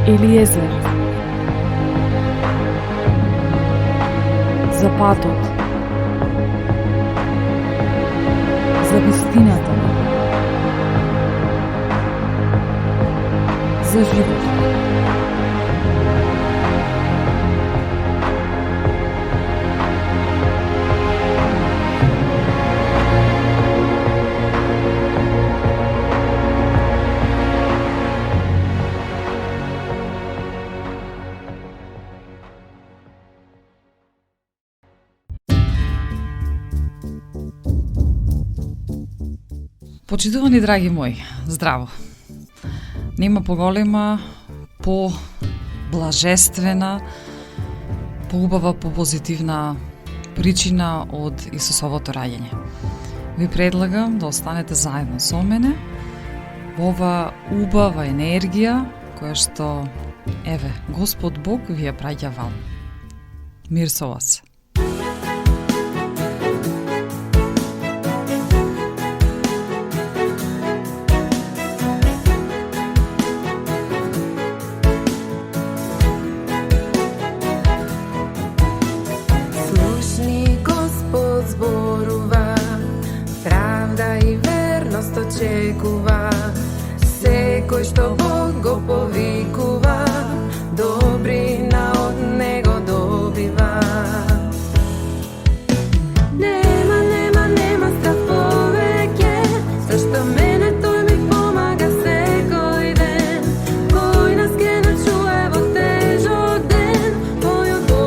Елиезер. За патот. За вистината. За живот. Почитувани драги мои, здраво! Нема поголема, по-блажествена, поубава, по-позитивна причина од Исусовото раѓање. Ви предлагам да останете заедно со мене во ова убава енергија која што, еве, Господ Бог ви ја праќа вам. Мир со вас! Очекува секој што Бог го повикува, добрина од него добива. Нема страх повеќе, зашто мене тој ми помага секој ден. Кој нас ке начуе во тежок ден, мојот Бог.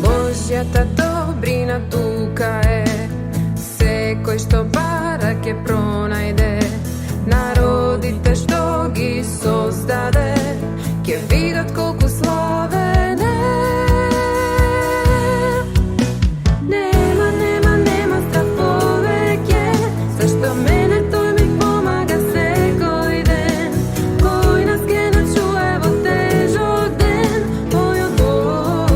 Божјата добрина тука е, секој што бара ке пронајде. Народите што ги создаде, ке видат колку славен е. Нема страх повеќе, зашто мене тој ми помага секој ден. Кој нас ке начуе во тежок ден, мојот Бог.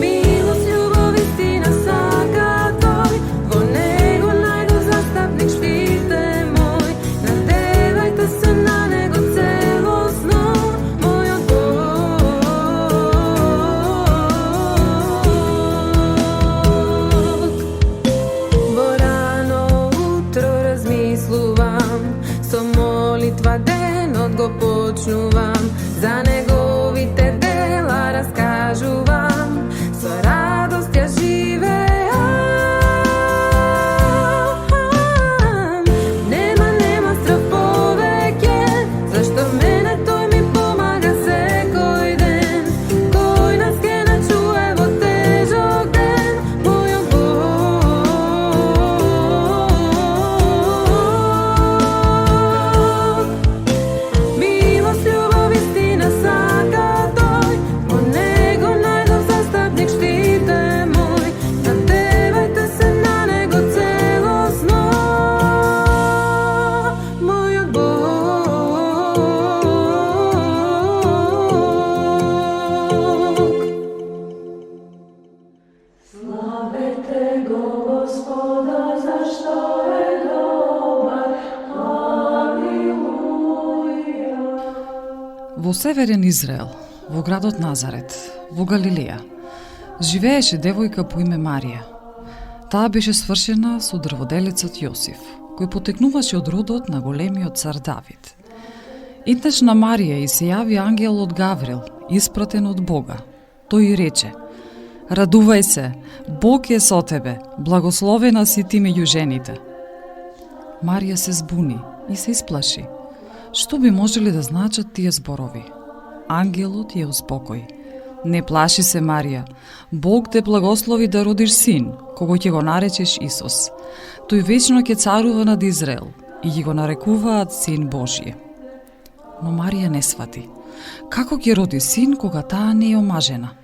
Милост, љубов, истина сака тој, во него најдов застапник, штит е мој. Надевајте се на него целосно, мојот Бог. Во рано утро размислувам, со молитва денот го почнувам, за неговите дела раскажувам, со радост ја живеам. Нема страх повеќе, зашто мене тој ми помага секој ден. Кој нас ке начуе во тежок ден, мојот Бог. Милост, љубов, истина сака тој, во него најдов застапник, штит е мој. Надевајте се на него целосно, мојот Бог. Славете го Господа, зашто е добар. Алилуја. Во северен Израел, во градот Назарет, во Галилеја, живееше девојка по име Марија. Таа беше свршена со дрводелецот Јосиф, кој потекнуваше од родот на големиот цар Давид. Еднаш на Марија и се јави ангелот Гаврил, испратен од Бога. Тој и рече: Радувај се, Бог е со тебе, благословена си ти меѓу жените. Марија се збуни и се исплаши. Што би можеле да значат тие зборови? Ангелот ја успокои. Не плаши се, Марија. Бог те благослови да родиш син, кого ќе го наречеш Исус. Тој вечно ќе царува над Израел и ги го нарекуваат Син Божие. Но Марија не свати. Како ќе роди син кога таа не е омажена?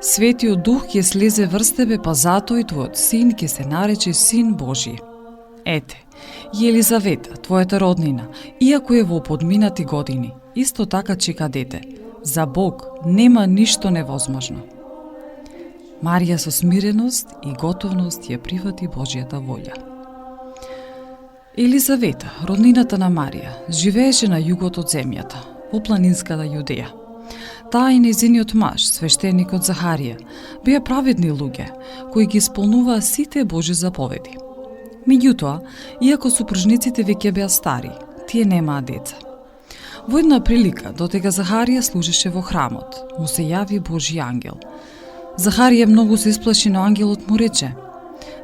Светиот Дух ќе слезе врз тебе, па затоа и твојот син ќе се нарече Син Божие. Ете, и Елизавета, твојата роднина, иако е во подминати години, исто така чека дете. За Бог нема ништо невозможно. Марија со смиреност и готовност ја прифати Божјата волја. Елизавета, роднината на Марија, живееше на југот од земјата, во планинската Јудеја. Таа и нејзиниот маж, свештеникот Захарија, беа праведни луѓе, кои ги исполнуваа сите Божи заповеди. Меѓутоа, иако супружниците веќе беа стари, тие немаа деца. Во една прилика, додека Захарија служеше во храмот, му се јави Божи ангел. Захарија многу се исплаши, но ангелот му рече: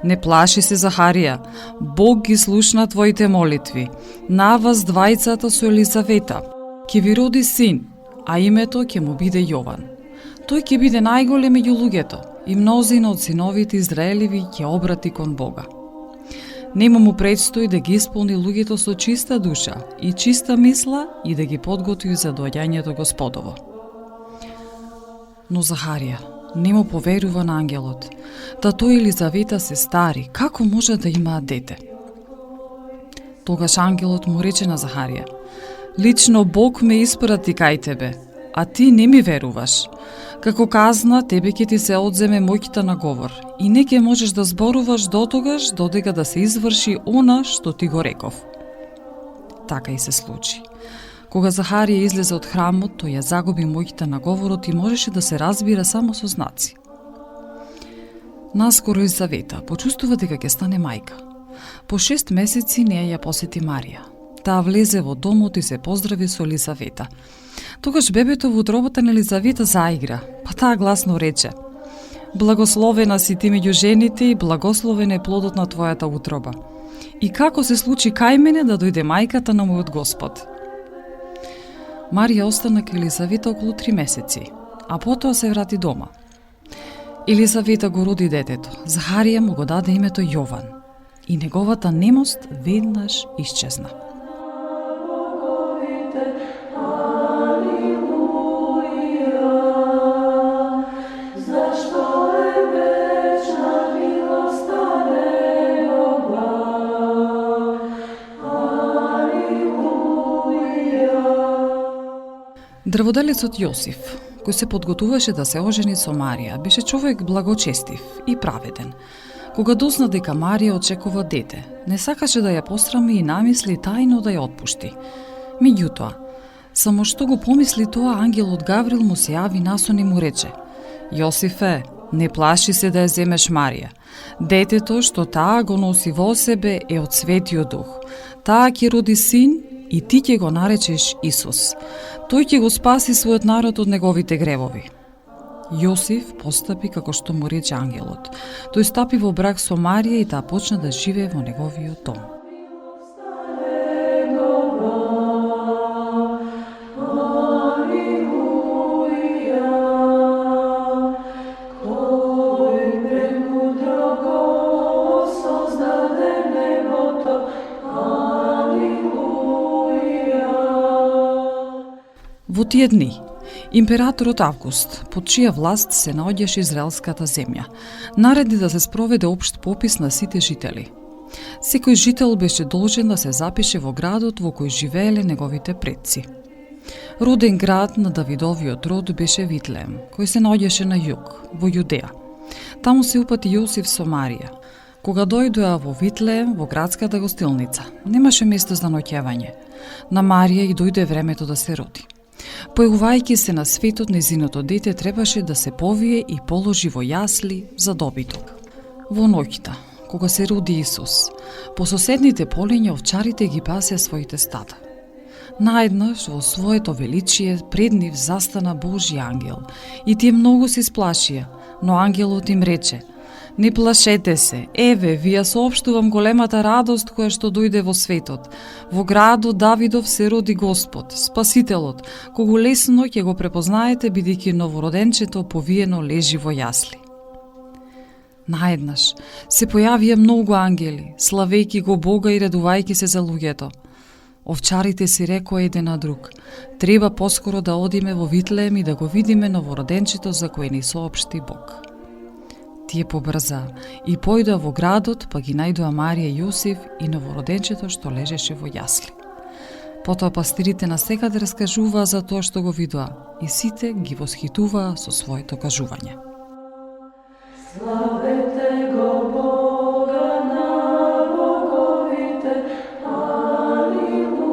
Не плаши се, Захарија, Бог ги слушна твоите молитви. На вас двајцата со Елизавета ќе ви роди син, а името ќе му биде Јован. Тој ќе биде најголем меѓу луѓето и мнозина од синовите Израелеви ќе обрати кон Бога. Нема му предстои да ги исполни луѓето со чиста душа и чиста мисла и да ги подготви за доаѓањето Господово. Но Захарија не му поверува на ангелот, да тој Елизавета се стари, како може да имаат дете? Тогаш ангелот му рече на Захарија: Лично Бог ме испрати кај тебе, а ти не ми веруваш. Како казна, тебе ќе ти се одземе моќта на говор и не ќе можеш да зборуваш дотогаш додека да се изврши она што ти го реков. Така и се случи. Кога Захарија излезе од храмот, тој ја загуби моќта на говорот и можеше да се разбира само со знаци. Наскоро Елизавета почувствува дека ќе стане мајка. По 6 месеци неја ја посети Марија. Таа влезе во домот и се поздрави со Елизавета. Тогаш бебето во утробата на Елизавета заигра, па таа гласно рече: Благословена си ти меѓу жените и благословен е плодот на твојата утроба. И како се случи кај мене да дојде мајката на мојот Господ? Марија остана кај Елизавета околу 3 месеци, а потоа се врати дома. Елизавета го роди детето, Захарија му го даде името Јован и неговата немост веднаш исчезна. Дрводелецот Јосиф, кој се подготуваше да се ожени со Марија, беше човек благочестив и праведен. Кога дозна дека Марија очекува дете, не сакаше да ја посрами и намисли тајно да ја отпушти. Меѓутоа, само што го помисли тоа, ангелот Гаврил му се јави насон и му рече: Јосифе, не плаши се да ја земеш Марија. Детето што таа го носи во себе е од Светиот Дух. Таа ќе роди син и ти ќе го наречеш Исус. Тој ќе го спаси својот народ од неговите гревови. Јосиф постапи како што му рече ангелот. Тој стапи во брак со Марија и таа почна да живее во неговиот дом. Во тие дни, императорот Август, под чија власт се наоѓаше израелската земја, нареди да се спроведе општ попис на сите жители. Секој жител беше должен да се запише во градот во кој живееле неговите предци. Роден град на Давидовиот род беше Витлеем, кој се наоѓаше на југ, во Јудеја. Таму се упати Јосиф со Марија. Кога дојдоа во Витлеем, во градската гостилница, немаше место за ноќевање. На Марија и дојде времето да се роди. Појавувајќи се на светот, нејзиното дете требаше да се повие и положи во јасли за добиток. Во ноќта, кога се роди Исус, по соседните полиња овчарите ги пасеа своите стада. Наеднаш во своето величие пред нив застана Божи ангел и тие многу се исплашија, но ангелот им рече: Не плашете се, еве, ви ја соопштувам големата радост која што дојде во светот. Во градот Давидов се роди Господ, Спасителот, кого лесно ќе го препознаете бидејќи новороденчето повиено лежи во јасли. Наеднаш се појавија многу ангели, славејќи го Бога и радувајќи се за луѓето. Овчарите си рекоа еден на друг: треба поскоро да одиме во Витлеем и да го видиме новороденчето за кој ни соопшти Бог. Тие побрза и појдоа во градот, па ги најдоа Марија и Јосиф и новороденчето што лежеше во јасли. Потоа пастирите насекаде раскажуваа за тоа што го видоа и сите ги восхитуваа со своето кажување. Славете го Бога на боговите, алилуја.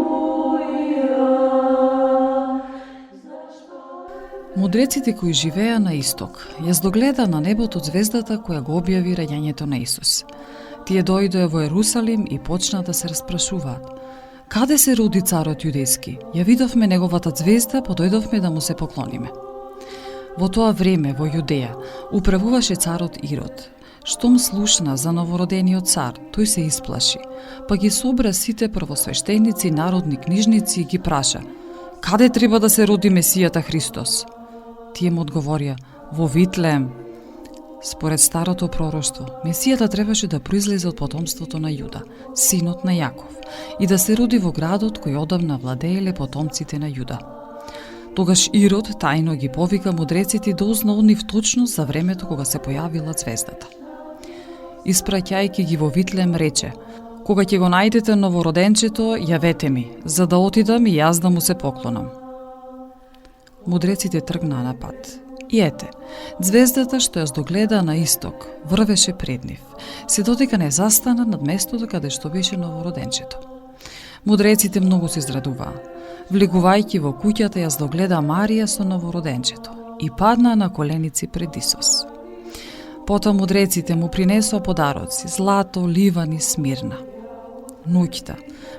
Мудреците кои живеа на исток ја здогледа на небото звездата која го објави раѓањето на Исус. Тие дојдоа во Ерусалим и почнаа да се распрашуваат: каде се роди царот јудејски? Ја видовме неговата звезда, подојдовме да му се поклониме. Во тоа време во Јудеја управуваше царот Ирод. Штом слушна за новородениот цар, тој се исплаши, па ги собра сите првосвештеници, народни книжници и ги праша: каде треба да се роди Месијата Христос? Тие му одговорија: во Витлеем. Според старото пророштво, Месијата требаше да произлезе од потомството на Јуда, синот на Јаков, и да се роди во градот кој одавна владееле потомците на Јуда. Тогаш Ирод тајно ги повика мудреците и дозна од нив точно за времето кога се појавила звездата. Испраќајќи ги во Витлеем рече: кога ќе го најдете новороденчето, јавете ми, за да отидам и јас да му се поклонам. Мудреците тргнаа на пат. И ете, звездата што ја здогледа на исток врвеше пред нив, се додека не застана над местото каде што беше новороденчето. Мудреците многу се израдуваа. Влегувајќи во куќата ја здогледа Марија со новороденчето и паднаа на коленици пред Исус. Потоа мудреците му принесоа подароци: злато, ливан и смирна. Ноќта,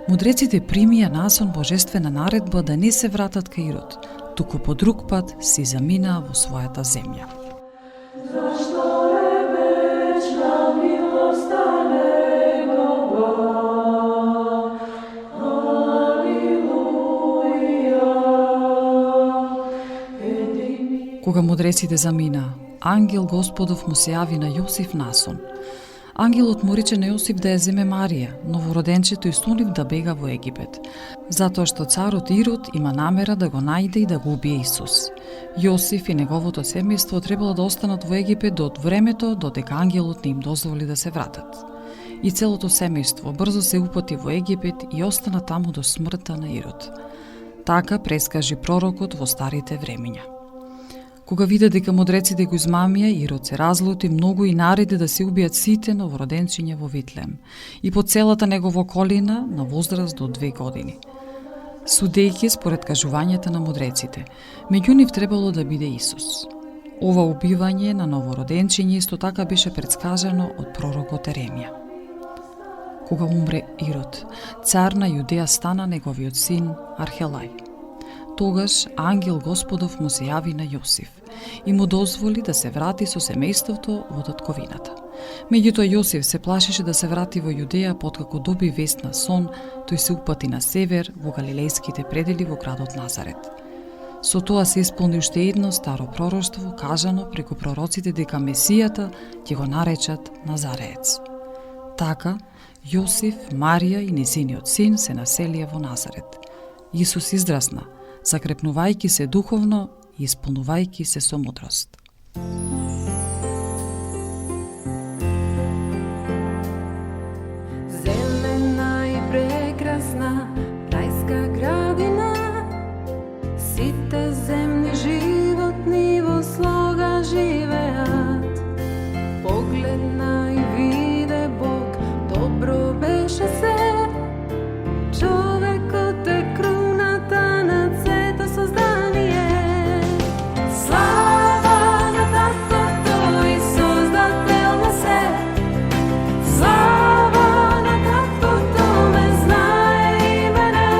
мудреците примија насон божествена наредба да не се вратат кај Ирод, туку по друг пат си заминаа во својата земја. Зашто е вечна милоста негова, алилуја. Кога мудреците заминаа, ангел Господов му се јави на Јосиф насон. Ангелот му рече на Јосиф да ја земе Марија, новороденчето, и со нив да бега во Египет, затоа што царот Ирод има намера да го најде и да го убие Исус. Јосиф и неговото семејство требало да останат во Египет до времето додека ангелот не им дозволи да се вратат. И целото семејство брзо се упати во Египет и остана таму до смртта на Ирод. Така прескажи пророкот во старите времиња. Кога виде дека мудреците го измамија, Ирод се разлути многу и нареди да се убијат сите новороденчиња во Витлеем и по целата негова околина на возраст до 2 години. Судејќи според кажувањата на мудреците, меѓу нив требало да биде Исус. Ова убивање на новороденчиња исто така беше предскажано од пророкот Еремија. Кога умре Ирод, цар на Јудеја, стана неговиот син Архелај. Тогаш ангел Господов му се јави на Јосиф и му дозволи да се врати со семејството во татковината. Меѓутоа Јосиф се плашеше да се врати во Јудеја, поткако доби вест на сон, тој се упати на север во галилејските предели во градот Назарет. Со тоа се исполни уште едно старо пророштво, кажано преку пророците дека Месијата ќе го наречат Назареец. Така, Јосиф, Марија и незиниот син се населија во Назарет. Исус израсна, закрепнувајќи се духовно и исполнувајќи се со мудрост. Зелена и прекрасна рајска градина, сите земни животни во слога живеат. Погледна и виде Бог, добро беше се. Човекот е круната на сето создание. Слава на Таткото и Создател на се. Слава на Таткото, ме знае и мене.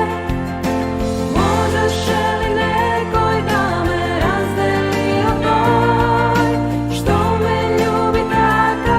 Можеше ли некој да ме раздели од тој, што ме љуби така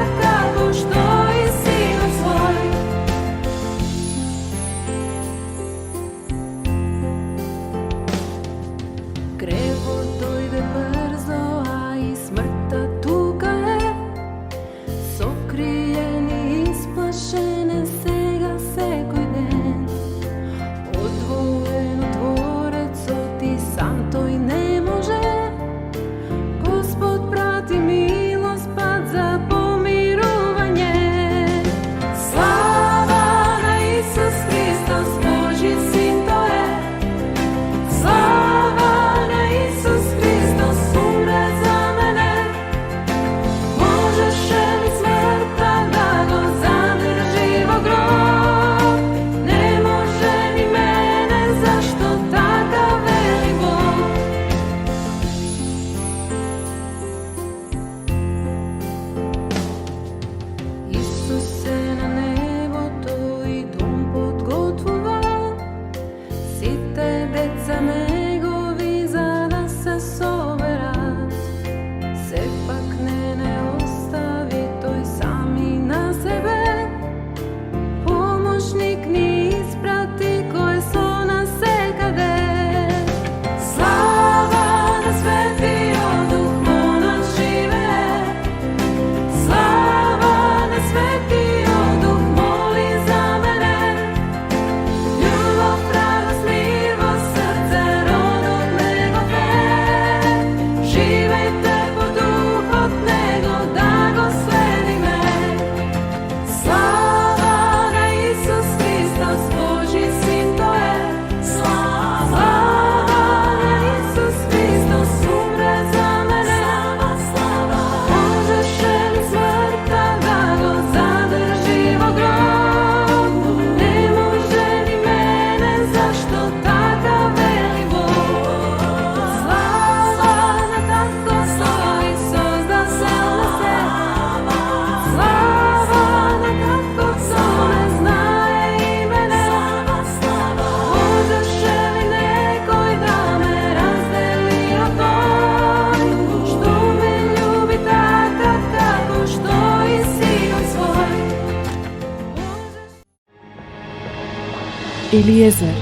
Елиезер,